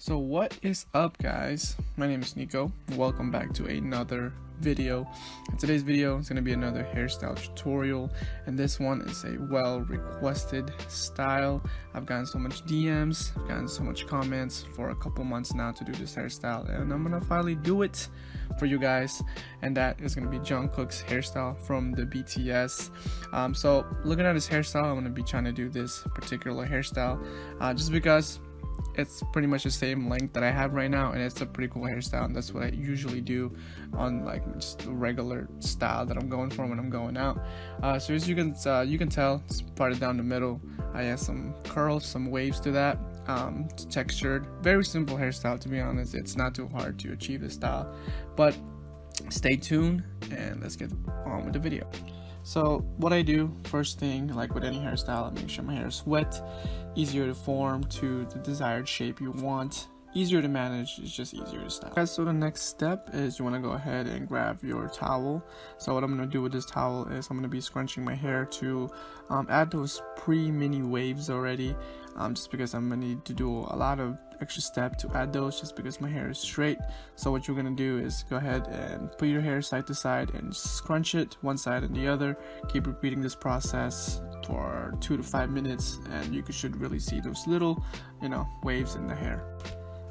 So what is up, guys? My name is Nico. Welcome back to another video. In today's video is going to be another hairstyle tutorial, and this one is a well requested style. I've gotten so much DMs, I've gotten so much comments for a couple months now to do this hairstyle, and I'm gonna finally do it for you guys, and that is going to be JUNGKOOK's hairstyle from the BTS. So looking at his hairstyle, I'm going to be trying to do this particular hairstyle just because it's pretty much the same length that I have right now, and it's a pretty cool hairstyle, and that's what I usually do on like just the regular style that I'm going for when I'm going out. So as you can tell, it's parted down the middle. I have some curls, some waves to that. It's textured, very simple hairstyle, to be honest. It's not too hard to achieve this style, but stay tuned and let's get on with the video. So what I do first thing, like with any hairstyle, I make sure my hair is wet, easier to form to the desired shape you want, easier to manage, it's just easier to style. Okay, so the next step is you want to go ahead and grab your towel. So what I'm going to do with this towel is I'm going to be scrunching my hair to add those pre-mini waves already, just because I'm going to need to do a lot of extra step to add those, just because my hair is straight. So what you're going to do is go ahead and put your hair side to side and scrunch it one side and the other. Keep repeating this process for 2 to 5 minutes, and you should really see those little waves in the hair.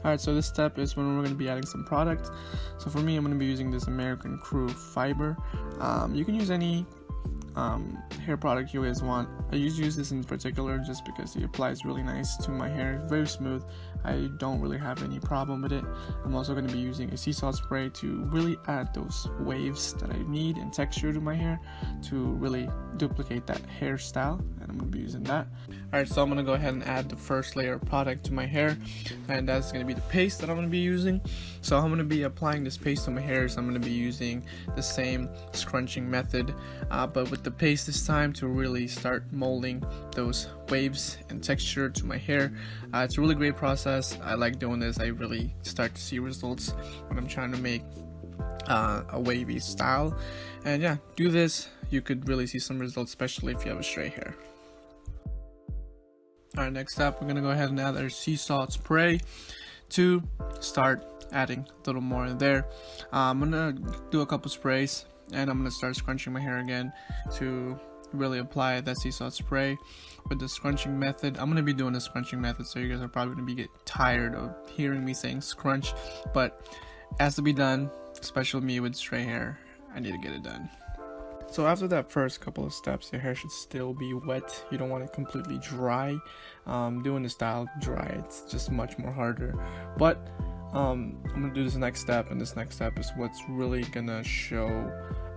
Alright, so this step is when we're going to be adding some product. So for me, I'm going to be using this American Crew fiber. You can use any hair product you guys want. I usually use this in particular just because it applies really nice to my hair, very smooth. I don't really have any problem with it. I'm also going to be using a sea salt spray to really add those waves that I need and texture to my hair to really duplicate that hairstyle, and I'm going to be using that. Alright, so I'm going to go ahead and add the first layer of product to my hair, and that's going to be the paste that I'm going to be using. So I'm going to be applying this paste to my hair, so I'm going to be using the same scrunching method, but with the paste this time to really start molding those waves and texture to my hair. It's a really great process. I like doing this. I really start to see results when I'm trying to make a wavy style, and yeah, do this, you could really see some results, especially if you have a straight hair. Alright, next up we're gonna go ahead and add our sea salt spray to start adding a little more in there. I'm gonna do a couple sprays, and I'm gonna start scrunching my hair again to really apply that sea salt spray with the scrunching method. I'm gonna be doing the scrunching method, so you guys are probably gonna get tired of hearing me saying scrunch, but it has to be done, especially me with straight hair. I need to get it done. So after that first couple of steps, your hair should still be wet. You don't want it completely dry. Doing the style dry, it's just much more harder. But I'm gonna do this next step, and this next step is what's really gonna show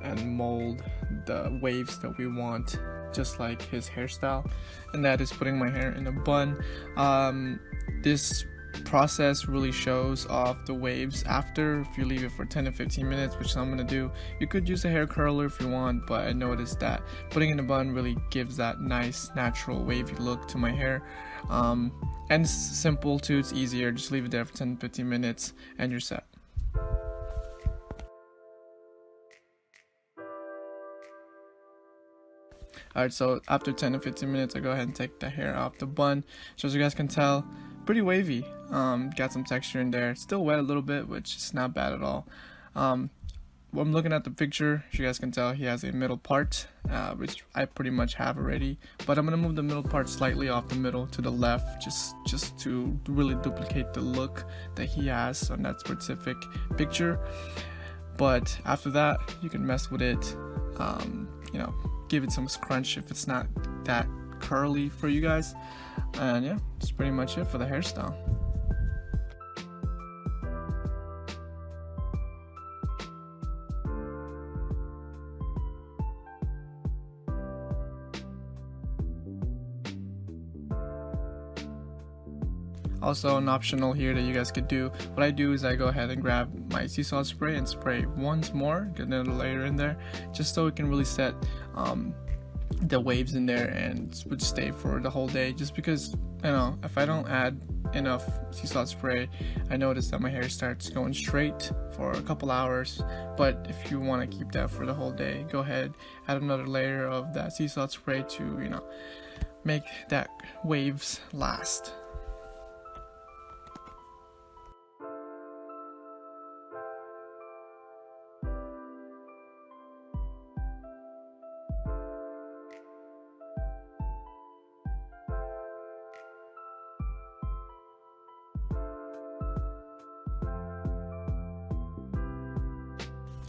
and mold the waves that we want, just like his hairstyle, and that is putting my hair in a bun. This process really shows off the waves after, if you leave it for 10 to 15 minutes, which I'm gonna do. You could use a hair curler if you want, but I noticed that putting in a bun really gives that nice natural wavy look to my hair. And it's simple too, it's easier. Just leave it there for 10 to 15 minutes and you're set. Alright, so after 10 to 15 minutes, I go ahead and take the hair off the bun. So as you guys can tell, pretty wavy. Got some texture in there. Still wet a little bit, which is not bad at all. I'm looking at the picture, as you guys can tell, he has a middle part, which I pretty much have already. But I'm gonna move the middle part slightly off the middle to the left, just to really duplicate the look that he has on that specific picture. But after that, you can mess with it. Give it some scrunch if it's not that curly for you guys, and yeah, that's pretty much it for the hairstyle. Also, an optional here that you guys could do, what I do is I go ahead and grab my sea salt spray and spray once more, get another layer in there, just so it can really set the waves in there and would stay for the whole day. Just because, if I don't add enough sea salt spray, I notice that my hair starts going straight for a couple hours. But if you want to keep that for the whole day, go ahead, add another layer of that sea salt spray to make that waves last.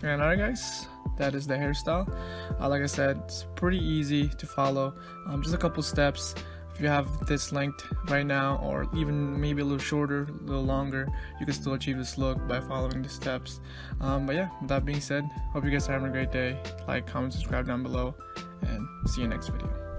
And alright guys, that is the hairstyle. Like I said, it's pretty easy to follow, just a couple steps. If you have this length right now, or even maybe a little shorter, a little longer, you can still achieve this look by following the steps. But yeah, with that being said, hope you guys are having a great day. Like, comment, subscribe down below, and see you next video.